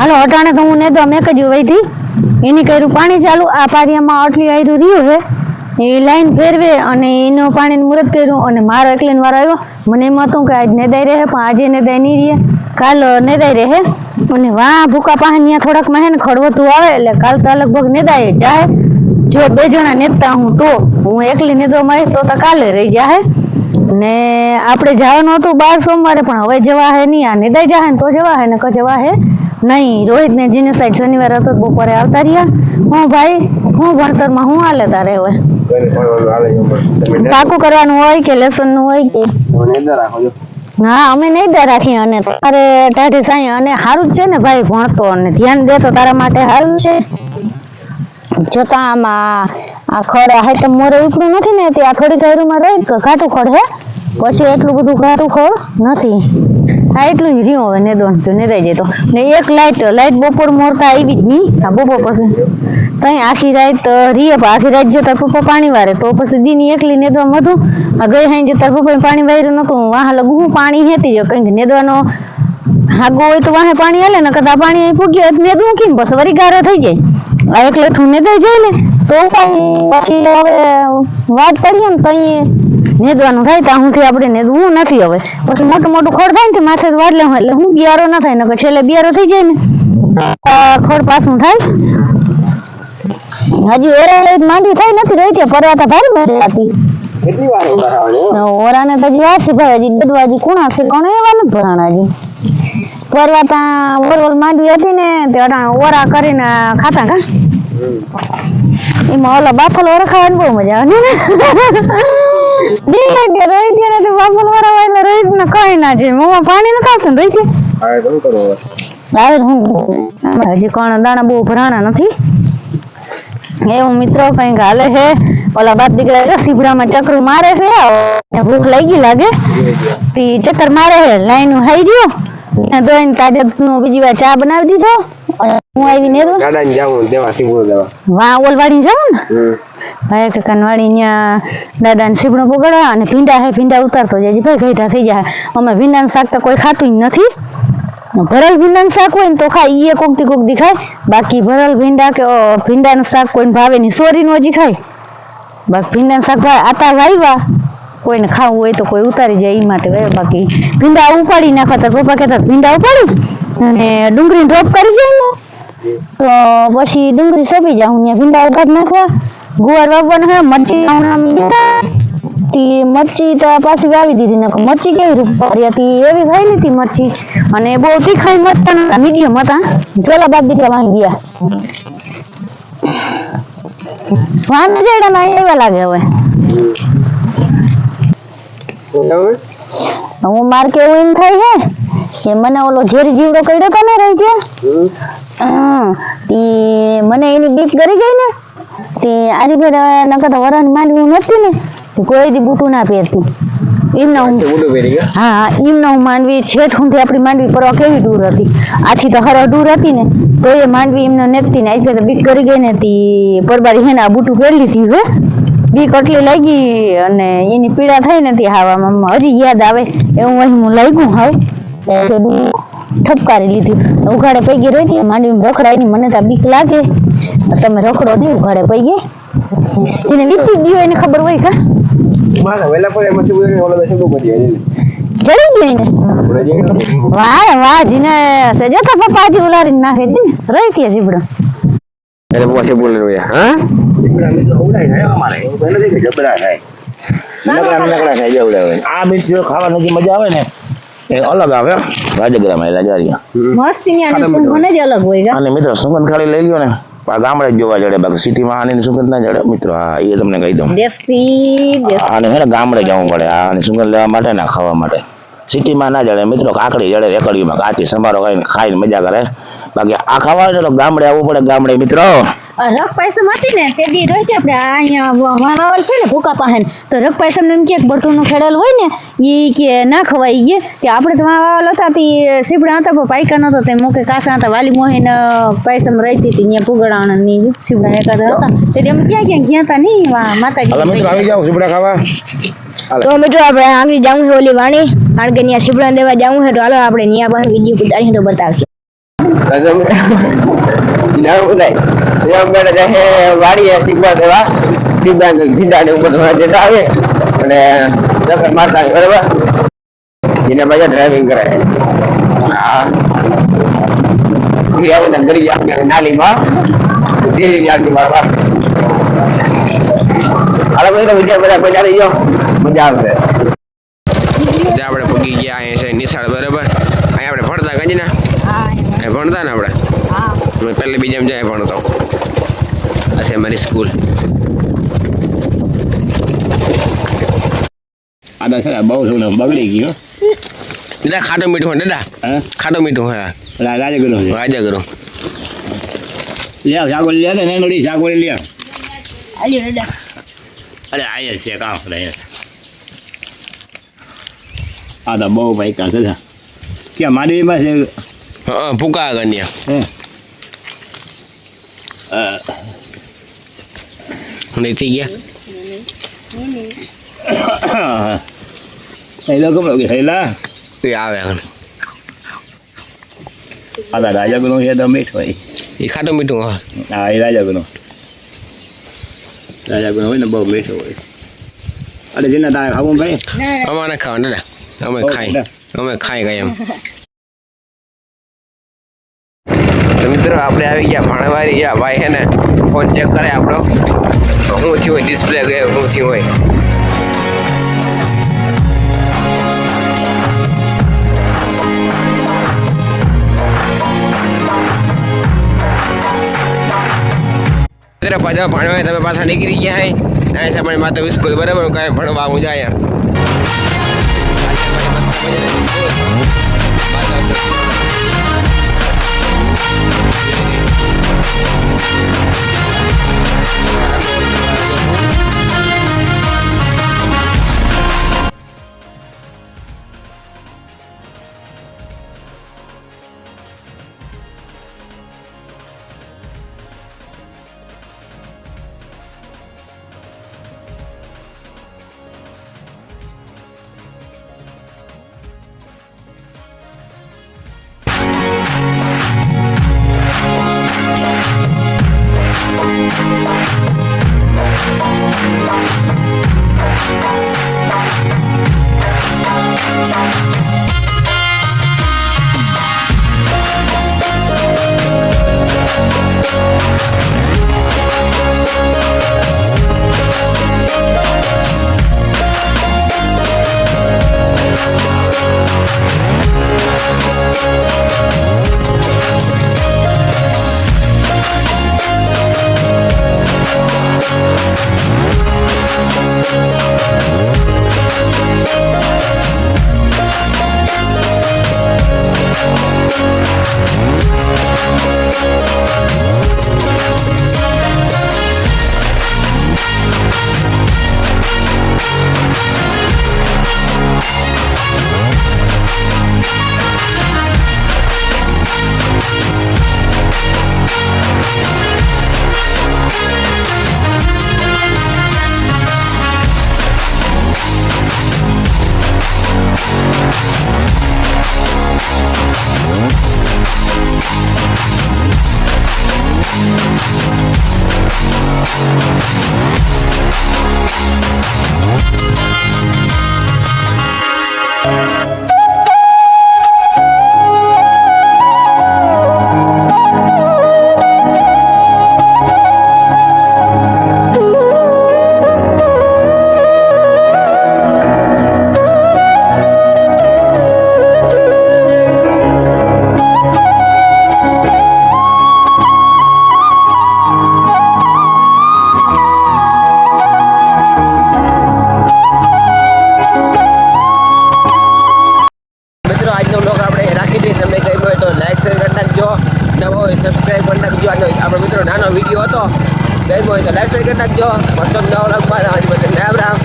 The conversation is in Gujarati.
હાલો અટાણે તો હું ને તો મેં જ વહી હતી એની કર્યું પાણી ચાલુ આ પારિયામાં આટલી આયરું રહ્યું છે એ લાઈન ફેરવે અને એનું પાણીનું મુહૂર્ત કર્યું અને મારો એકલીનો વાર આવ્યો મને એમ હતું કે આજ નેદાઈ રહે પણ આજે નેદાઈ નહીં રહે કાલ નેદાઈ રહે અને વાહ ભૂકા પાસે ત્યાં થોડાક માં હે ને ખડવતું આવે એટલે કાલ તો લગભગ નેદાય જાય જો 2 જણા નેતા હું તો હું એકલી નેદવા મળીશ તો કાલે રહી જાય ને આપણે જવાનું હતું 12 સોમવારે પણ હવે જવા હે નહીં આ નેદાઈ જાય ને તો જવા હે ને ક જવા હે નહીં રોહિત ને જીને સાઈડ શનિવાર હતો બપોરે આવતા રહ્યા હું ભાઈ હું ભણતરમાં હું હાલે તારે હવે પાકું કરવાનું હોય કે લેસન નું હોય કે હા અમે નહીં દે રાખીએ અને તારે ટાઢી સાઈ અને સારું જ છે ને ભાઈ ભણતો અને ધ્યાન દે તો તારા માટે સારું છે જતા આમાં આ ખડ આ તો મોરે ઉપડું નથી ને તે આ થોડીક હાયરુમાં રહી ઘાટું ખડ હે પછી એટલું બધું ઘાટું ખડ નથી આ એટલું જ રહ્યું હવે નેદોન તો નેદાઈ જતો ને એક લાઈટ બપોર મોરતા આવી જ નહીં આ બપોર પછી તઈ આખી રાત રીએ આખી રાત જો તાર પપ્પા પાણી વારે તો પછી દીની એકલી નેદવા મધું આ ગઈ હાઈ જે તાર પપ્પા પાણી વાર્યું નતું વાહ લગું હું પાણી હેતી જો કંઈક નેદવાનો હાગો હોય તો વાહે પાણી હાલે ને કદા પાણી અહીં પૂગ્યું નેદવું કેમ પછી વરી ગારો થઈ જાય આ એકલે ઠું નેદાઈ જાય ને તો પછી હવે વાત કરીએ ને તઈ નેદવાનું થાય ત્યાં સુધી આપણે નેદવું નથી હવે પછી મોટું મોટું ખડ થાય ને માથે વાડ લેવું એટલે હું બિયારો ના થાય ને છેલ્લે બિયારો થઈ જાય ને ખડ પાછું થાય હજી ઓરા માંડી થાય નથી રહી ત્યાં પરવાતા ભારે બેઠી હતી ઓરાને તો હજી વાસી ભાઈ હજી ડડવા હજી કોણ હશે કોણ એવા નથી ભરાણા હજી પરવાતા ઓરવલ માંડવી હતી ને તે ઓરા કરીને ખાતા કા એમાં ઓલા બાફલ ઓરા ખાવાની બહુ મજા આવે ને રહી ત્યારે બાફલ ઓરા એટલે રહી ને કઈ ના જોઈએ મોમાં પાણી નથી આવતું રહી છે હજી કોણ દાણા બહુ ભરાણા નથી એવું મિત્રો કઈક હાલે છે ઓલા બાપ દીકરા સીભડામાં ચક્ર મારે છે ભૂખ લાગી લાગે ચક્કર મારે છે લાઈન હાઈ ગયો ધોઈને તાજે બીજી વાર ચા બનાવી દીધો હું આવીને વાહ ઓલવાડી જાઉં ને ભાઈ કાનવાડી ત્યાં દાદાને સીબડો પકડવા અને ભીંડા હે ભીંડા ઉતારતો જાય ભાઈ ઘેટા થઈ જાય અમે ભીંડાનું શાક તો કોઈ ખાતું નથી ભરેલ ભીંડાનું શાક હોય ને તો ખાય એ કોકથી કોકથી ખાય બાકી ભરેલ ભીંડા કે ભીંડાનું શાક કોઈને ભાવે નહીં સોરીનું હજી ખાય બાકી ભીંડાનું શાક ભાઈ આતા વાવ્યા કોઈને ખાવું હોય તો કોઈ ઉતારી જાય એ માટે બાકી ભીંડા ઉપાડી નાખવા તો પપ્પા કહેતા ભીંડા ઉપાડી અને ડુંગળી ડ્રોપ કરી જાય ને તો પછી ડુંગળી સોંપી જાઉં ત્યાં ભીંડા ઉપાડી નાખવા ગુવાર વાવવાનું હોય મરચી તો પાછી વાવી દીધી ને મરચી કેવી રૂપારી હતી એવી ખાઈ લીધી મરચી અને બહુ તીખાઈ મરચા મીડિયમ હતા જોલા બાપ દીકરા વાંગી ગયા વાંજેડા ના એવા લાગે હવે હું માર કેવું એમ થાય છે કે મને ઓલો ઝેરી જીવડો કર્યો હતો ને રહી ગયા મને એની બીક કરી ગઈ ને તે આરી ફેર નકર વરણ માંડવી નથી ને કોઈ દી બૂટું ના પહેરતી એમના હા એમના હું માંડવી છેઠ સુધી આપણી માંડવી પરવા કેવી દૂર હતી આથી તો હર દૂર હતી ને તો એ માંડવી એમને નથી ને આઈ તો બીક કરી ગઈ ને તી પરબારી હે ને આ બૂટું પહેરી લીધી હવે બીક એટલી લાગી અને એની પીડા થઈ નથી હાવામાં હજી યાદ આવે એવું અહીં લાગ્યું હવે ઠપકારી લીધી ઉઘાડે પૈકી રહી હતી માંડવી રખડાય મને તો બીક લાગે તમે રખડો નહીં ઉઘાડે પૈકી એને વીતી ગયો એને ખબર હોય કા વાહ વાહ જીને સજતા પપ્પા હજી ઉલારી નાખે છે ને રહી ત્યાં જીબડો અરે પોસે બોલે હા જીબડા મિત્રો ઉડાઈ જાય અમારે એવું તો નથી કે જબરા થાય નકડા થાય જવડા આ મિત્રો ખાવા નથી મજા આવે ને એ અલગ આવે રાજગરામ એલા જારી મસ્ત ન્યાની સુગંધ જ અલગ હોય અને મિત્રો સુગંધ ખાલી લઈ લ્યો ને ગામડે જોવા જડે બાકી સિટીમાં આની સુગંધ ના જડે મિત્રો હા એ તમને કહી દઉં દેશી આને હે ને ગામડે જવું પડે આની સુગંધ લેવા માટે ને ખાવા માટે સિટીમાં ના જડે મિત્રો કાકડી જડે રેકડીમાં કાચી સંભારો ખાઈને મજા કરે બાકી આ ખાવા તો ગામડે આવવું પડે ગામડે મિત્રો રખ પૈસા માંથી ને તે દી રહી છે આપણે અહીંયા વાવાવલ છે ને ભૂકા પાસે તો રખ પૈસા ને એમ કે બળતું નું ખેડેલ હોય ને એ કે ના ખવાઈ ગયે કે આપણે તો વાવાવલ હતા તે સીપડા હતા પણ પાઈકા નતો તે મોકે કાસા હતા વાલી મોહીન પૈસા માં રહેતી હતી ત્યાં પુગડાણા ની સીપડા એકાદ હતા તે એમ ક્યાં ગયા હતા નહીં માતાજી મિત્રો આવી જાવ સીપડા ખાવા તો મિત્રો આપણે આગળ જાવું છે ઓલી વાણી કારણ કે ત્યાં સીપડા દેવા જાવું છે તો હાલો આપણે ત્યાં પણ વિડીયો ઉતારીને તો બતાવશું વાડીએ શીખવા દેવા સીધા ભીંડા ને ઉપર આવે અને ચક્કર મારતા બરાબર એને પાછા ડ્રાઇવિંગ કરે નાલીમાં મજા આવશે. આપણે પગી ગયા અહીંયા છે નિશાળ બરાબર. અહીંયા આપણે ભણતા કઈ ને ભણતા ને આપણે પહેલે બીજામાં જાય ભણતો. આ છે મારી સ્કૂલ. આદા છે બહુ થોડું બગડી ગયું. દાદા ખાટો મીઠું દાદા ખાટો મીઠું હા રાજાગરો રાજાગરો લે સાગોળ લે ને નોડી સાગોળ લે. અરે આયે છે કામ રહે. આ તો બહુ ભાઈ કાં છે કે મારી માં છે ભૂકા ગણ્યા નહીં થઈ ગયા એ લોકો કે હેલા તે આવે આ તો રાજાગરો છે તો મીઠો એ ખાટું મીઠું હા હા એ રાજાગરો હોય ને બહુ મીઠો હોય. અરે જેને તારે ખાવું ભાઈ અમારે ખાવા દાદા અમે ખાઈ ગયા એમ. તો મિત્રો આપણે આવી ગયા ભાણવારી ગયા ભાઈ હે ને ફોન ચેક કરે આપણો શું થયું હોય ડિસ્પ્લે ગયો શું થયું હોય. પાછા ભણવા તમે પાછા નીકળી ગયા હે સામે માતા સ્કૂલ બરાબર કાંઈ ભણવા હું જાય સબસ્ક્રાઈબ કરી નાખજો. આપણો મિત્રો નાનો વિડીયો હતો ગમ્યો હોય તો લાઈક શેર કરી નાખજો. પસંદ ન લાગવા રામ રામ.